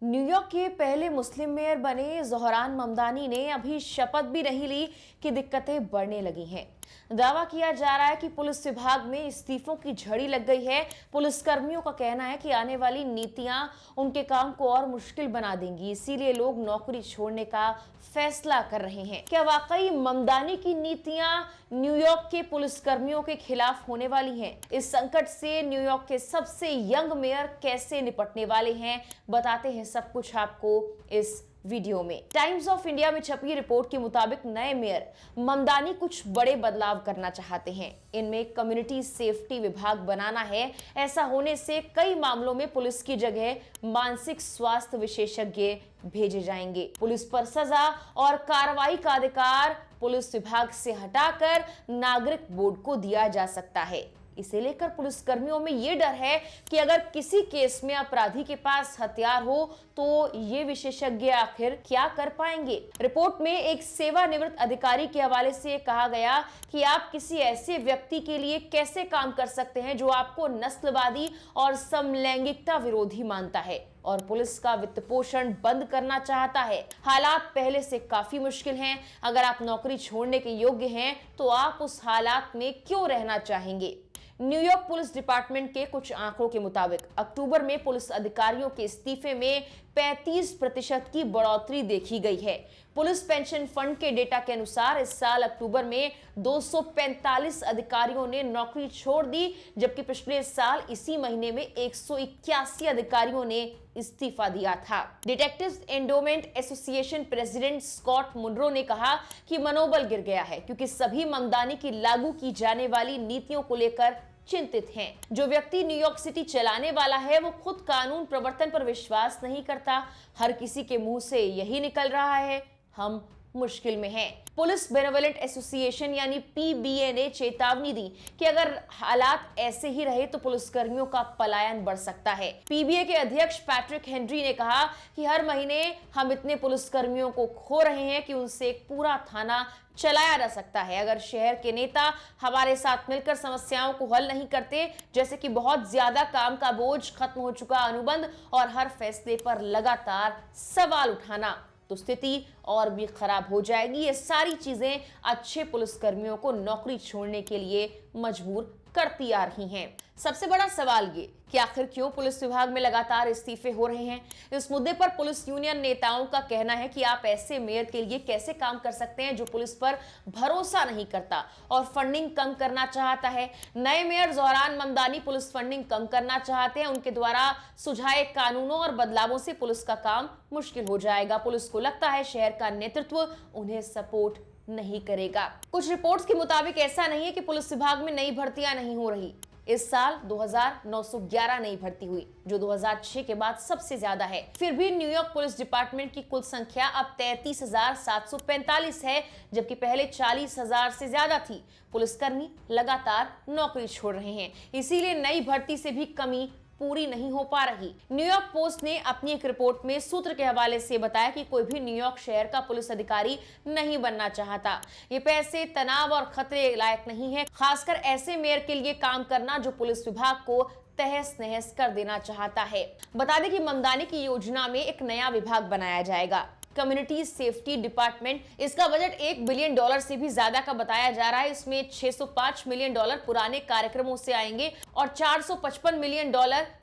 New York के पहले मुस्लिम mayor बने ज़ोहरान ममदानी ने अभी शपथ भी नहीं ली कि दिक्कतें बढ़ने लगी हैं। दावा किया जा रहा है कि पुलिस विभाग में इस्तीफों की झड़ी लग गई है। पुलिसकर्मियों का कहना है कि आने वाली नीतियां उनके काम को और मुश्किल बना देंगी, इसीलिए लोग नौकरी छोड़ने का फैसला कर रहे हैं। क्या वाकई ममदानी की नीतियां न्यूयॉर्क के पुलिसकर्मियों के खिलाफ होने वाली हैं? इस संकट से न्यूयॉर्क के सबसे यंग मेयर कैसे निपटने वाले हैं, बताते हैं सब कुछ आपको इस वीडियो में। टाइम्स ऑफ इंडिया में छपी रिपोर्ट के मुताबिक नए मेयर ममदानी कुछ बड़े बदलाव करना चाहते हैं। इनमें कम्युनिटी सेफ्टी विभाग बनाना है। ऐसा होने से कई मामलों में पुलिस की जगह मानसिक स्वास्थ्य विशेषज्ञ भेजे जाएंगे। पुलिस पर सजा और कार्रवाई का अधिकार पुलिस विभाग से हटाकर नागरिक बोर्ड को दिया जा सकता है। इसे लेकर पुलिसकर्मियों में यह डर है कि अगर किसी केस में अपराधी के पास हथियार हो तो ये विशेषज्ञ आखिर क्या कर पाएंगे। रिपोर्ट में एक सेवानिवृत्त अधिकारी के हवाले से कहा गया कि आप किसी ऐसे व्यक्ति के लिए कैसे काम कर सकते हैं जो आपको नस्लवादी और समलैंगिकता विरोधी मानता है और पुलिस का वित्त पोषण बंद करना चाहता है। हालात पहले से काफी मुश्किल हैं। अगर आप नौकरी छोड़ने के योग्य हैं तो आप उस हालात में क्यों रहना चाहेंगे? न्यूयॉर्क पुलिस डिपार्टमेंट के कुछ आंकड़ों के मुताबिक अक्टूबर में पुलिस अधिकारियों के इस्तीफे में 35% की बढ़ोतरी देखी गई है। पुलिस पेंशन फंड के डेटा के अनुसार इस साल अक्टूबर में 245 अधिकारियों ने नौकरी छोड़ दी, जबकि पिछले साल इसी महीने में 181 अधिकारियों ने इस्तीफा दिया था। Detectives endowment association president Scott Munro ने कहा कि मनोबल गिर गया है क्योंकि सभी ममदानी की लागू की जाने वाली नीतियों को लेकर चिंतित हैं। जो व्यक्ति न्यूयॉर्क सिटी चलाने वाला है वो खुद कानून प्रवर्तन पर विश्वास नहीं करता। हर किसी के मुंह से यही निकल रहा है, हम मुश्किल में हैं। पुलिस बेनेवोलेंट एसोसिएशन यानी पीबीए ने चेतावनी दी कि अगर हालात ऐसे ही रहे तो पुलिसकर्मियों का पलायन बढ़ सकता है। पीबीए के अध्यक्ष पैट्रिक हेनरी ने कहा कि हर महीने हम इतने पुलिसकर्मियों को खो रहे हैं कि उनसे एक पूरा थाना चलाया जा सकता है। अगर शहर के नेता हमारे साथ मिलकर समस्याओं को हल नहीं करते, जैसे कि बहुत ज्यादा काम का बोझ, खत्म हो चुका अनुबंध और हर फैसले पर लगातार सवाल उठाना, तो स्थिति और भी खराब हो जाएगी। ये सारी चीजें अच्छे पुलिसकर्मियों को नौकरी छोड़ने के लिए मजबूर करती आ रही हैं। सबसे बड़ा सवाल ये कि आखिर क्यों पुलिस विभाग में लगातार इस्तीफे हो रहे हैं। इस मुद्दे पर पुलिस यूनियन नेताओं का कहना है कि आप ऐसे मेयर के लिए कैसे काम कर सकते हैं जो पुलिस पर भरोसा नहीं करता और फंडिंग कम करना चाहता है। नए mayor Zohran Mamdani police funding कम करना चाहते हैं। उनके द्वारा सुझाए कानूनों और बदलावों से पुलिस का काम मुश्किल हो जाएगा। पुलिस को लगता है शहर का नेतृत्व उन्हें सपोर्ट नहीं करेगा। कुछ रिपोर्ट्स के मुताबिक ऐसा नहीं है कि पुलिस विभाग में नई भर्तियां नहीं हो रही। इस साल 2911 नई भर्ती हुई, जो 2006 के बाद सबसे ज्यादा है। फिर भी न्यूयॉर्क पुलिस डिपार्टमेंट की कुल संख्या अब 33,745 है, जबकि पहले 40,000 से ज्यादा थी। पुलिसकर्मी लगातार नौकरी छोड़ रहे हैं, इसीलिए नई भर्ती से भी कमी पूरी नहीं हो पा रही। न्यूयॉर्क पोस्ट ने अपनी एक रिपोर्ट में सूत्र के हवाले से बताया कि कोई भी न्यूयॉर्क शहर का पुलिस अधिकारी नहीं बनना चाहता। ये पैसे, तनाव और खतरे लायक नहीं है, खासकर ऐसे मेयर के लिए काम करना जो पुलिस विभाग को तहस नहस कर देना चाहता है। बता दें कि ममदानी की योजना में एक नया विभाग बनाया जाएगा, कम्युनिटी सेफ्टी डिपार्टमेंट। इसका बजट $1 बिलियन से भी ज्यादा का बताया जा रहा है। इसमें $605 मिलियन पुराने कार्यक्रमों से आएंगे और $455 मिलियन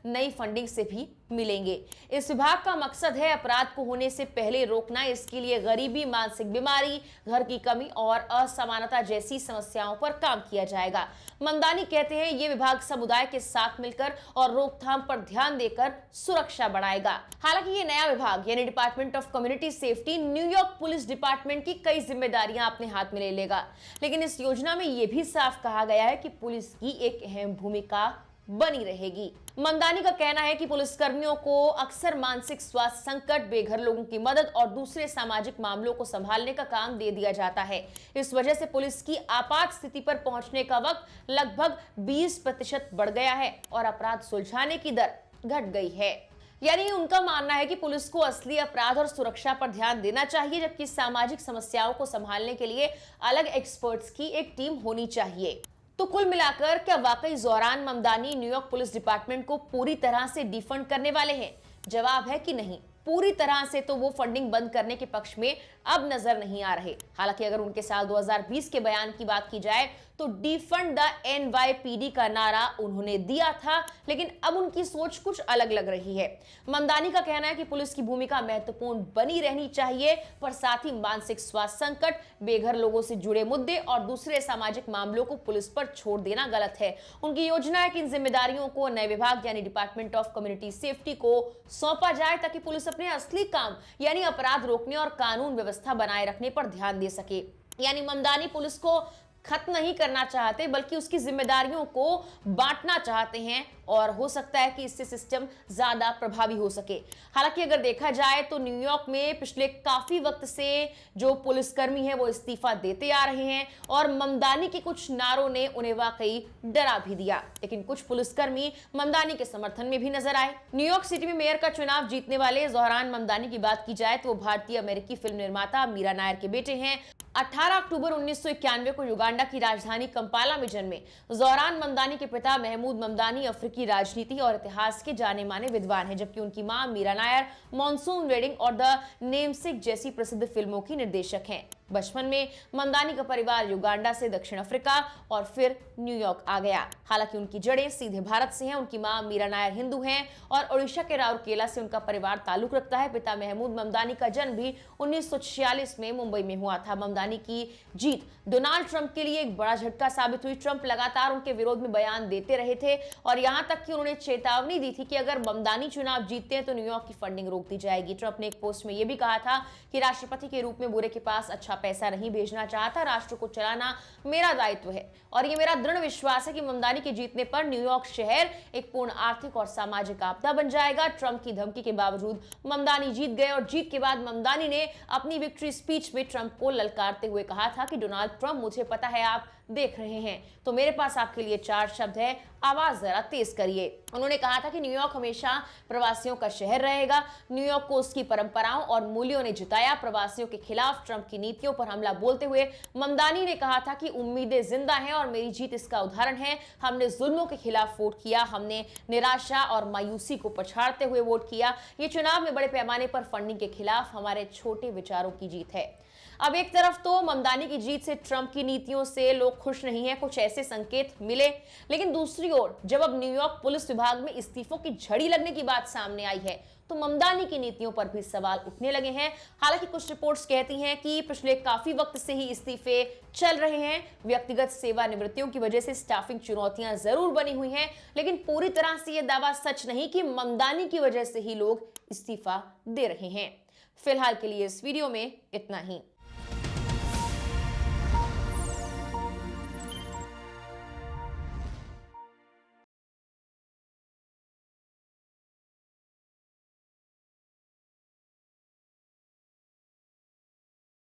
नई फंडिंग से भी मिलेंगे। इस विभाग का मकसद है अपराध को होने से पहले रोकना। इसके लिए गरीबी, मानसिक बीमारी, घर की कमी और असमानता जैसी समस्याओं पर काम किया जाएगा। ममदानी कहते हैं ये विभाग समुदाय के साथ मिलकर और रोकथाम पर ध्यान देकर सुरक्षा बढ़ाएगा। हालांकि ये नया विभाग यानी department of community safety New York police department की कई जिम्मेदारियां अपने हाथ में ले लेगा, लेकिन इस योजना में यह भी साफ कहा गया है कि पुलिस की एक अहम भूमिका बनी रहेगी। ममदानी का कहना है कि पुलिसकर्मियों को अक्सर मानसिक स्वास्थ्य संकट, बेघर लोगों की मदद और दूसरे सामाजिक मामलों को संभालने का काम दे दिया जाता है। इस वजह से पुलिस की आपात स्थिति पर पहुंचने का वक्त लगभग 20% बढ़ गया है और अपराध सुलझाने की दर घट गई है। यानी उनका मानना है कि पुलिस को असली अपराध और सुरक्षा पर ध्यान देना चाहिए, जबकि सामाजिक समस्याओं को संभालने के लिए अलग एक्सपर्ट्स की एक टीम होनी चाहिए। तो कुल मिलाकर क्या वाकई Zohran Mamdani New York police department को पूरी तरह से डिफंड करने वाले हैं? जवाब है कि नहीं। पूरी तरह से तो वो फंडिंग बंद करने के पक्ष में अब नजर नहीं आ रहे। हालांकि अगर उनके साल 2020 के बयान की बात की जाए तो डिफंड द एनवाईपीडी का नारा उन्होंने दिया था, लेकिन अब उनकी सोच कुछ अलग लग रही है। ममदानी का कहना है कि पुलिस की भूमिका महत्वपूर्ण बनी रहनी चाहिए, पर साथ ही मानसिक स्वास्थ्य संकट, बेघर लोगों से जुड़े मुद्दे और दूसरे सामाजिक मामलों को पुलिस पर छोड़ देना गलत है। उनकी योजना है कि इन जिम्मेदारियों को नए विभाग यानी डिपार्टमेंट ऑफ कम्युनिटी सेफ्टी को सौंपा जाए, ताकि पुलिस अपने असली काम यानी अपराध रोकने और कानून व्यवस्था बनाए रखने पर ध्यान दे सके। यानी ममदानी पुलिस को खत्म नहीं करना चाहते, बल्कि उसकी जिम्मेदारियों को बांटना चाहते हैं, और हो सकता है कि इससे सिस्टम ज्यादा प्रभावी हो सके। हालांकि अगर देखा जाए तो न्यूयॉर्क में पिछले काफी वक्त से जो पुलिसकर्मी हैं वो इस्तीफा देते आ रहे हैं, और ममदानी के कुछ नारों ने उन्हें वाकई डरा भी दिया। लेकिन कुछ पुलिसकर्मी ममदानी के समर्थन में भी नजर आए। न्यूयॉर्क सिटी में मेयर का चुनाव जीतने वाले ज़ोहरान ममदानी की बात की जाए तो वो भारतीय अमेरिकी फिल्म निर्माता मीरा नायर के बेटे हैं। 18 अक्टूबर 1991 को युगांडा की राजधानी कंपाला में जन्मे ज़ोहरान ममदानी के पिता महमूद ममदानी अफ्रीकी राजनीति और इतिहास के जाने माने विद्वान हैं, जबकि उनकी मां मीरा नायर मॉनसून वेडिंग और द नेमसेक जैसी प्रसिद्ध फिल्मों की निर्देशक हैं। बचपन में ममदानी का परिवार युगांडा से दक्षिण अफ्रीका और फिर न्यूयॉर्क आ गया। हालांकि उनकी जड़ें सीधे भारत से हैं। उनकी मां मीरा नायर हिंदू हैं और ओडिशा के राउरकेला से उनका परिवार ताल्लुक रखता है। पिता महमूद ममदानी का जन्म भी 1946 में मुंबई में हुआ था। ममदानी की जीत डोनाल्ड ट्रंप के लिए एक बड़ा झटका साबित हुई। ट्रंप लगातार उनके विरोध में बयान देते रहे थे और यहां तक कि उन्होंने चेतावनी दी थी कि अगर ममदानी चुनाव जीतते हैं तो न्यूयॉर्क की फंडिंग रोक दी जाएगी। ट्रंप ने एक पोस्ट में यह भी कहा था कि राष्ट्रपति के रूप में बुरे के पास अच्छा पैसा नहीं भेजना चाहता, राष्ट्र को चलाना मेरा दायित्व है और ये मेरा दृढ़ विश्वास है कि ममदानी के जीतने पर न्यूयॉर्क शहर एक पूर्ण आर्थिक और सामाजिक आपदा बन जाएगा। ट्रंप की धमकी के बावजूद ममदानी जीत गए और जीत के बाद ममदानी ने अपनी विक्ट्री स्पीच में ट्रंप को ललकारते हुए कहा था कि डोनाल्ड ट्रंप, मुझे पता है आप देख रहे हैं, तो मेरे पास आपके लिए 4 शब्द है, आवाज जरा तेज करिए। उन्होंने कहा था कि न्यूयॉर्क हमेशा प्रवासियों का शहर रहेगा। न्यूयॉर्क को उसकी परंपराओं और मूल्यों ने जिताया। प्रवासियों के खिलाफ ट्रंप की नीतियों पर हमला बोलते हुए ममदानी ने कहा था कि उम्मीदें जिंदा हैं और मेरी जीत इसका उदाहरण है। हमने जुल्मों के खिलाफ वोट किया, हमने निराशा और मायूसी को पछाड़ते हुए वोट किया। ये चुनाव में बड़े पैमाने पर फंडिंग के खिलाफ हमारे छोटे विचारों की जीत है। अब एक तरफ तो ममदानी की जीत से ट्रंप की नीतियों से लोग खुश नहीं हैं, कुछ ऐसे संकेत मिले, लेकिन दूसरी ओर जब अब न्यूयॉर्क पुलिस विभाग में इस्तीफों की झड़ी लगने की बात सामने आई है तो ममदानी की नीतियों पर भी सवाल उठने लगे हैं। हालांकि कुछ रिपोर्ट्स कहती हैं कि पिछले काफी वक्त से ही इस्तीफे चल रहे हैं। व्यक्तिगत सेवानिवृत्तियों की वजह से स्टाफिंग चुनौतियां जरूर बनी हुई हैं, लेकिन पूरी तरह से यह दावा सच नहीं कि ममदानी की वजह से ही लोग इस्तीफा दे रहे हैं। फिलहाल के लिए इस वीडियो में इतना ही।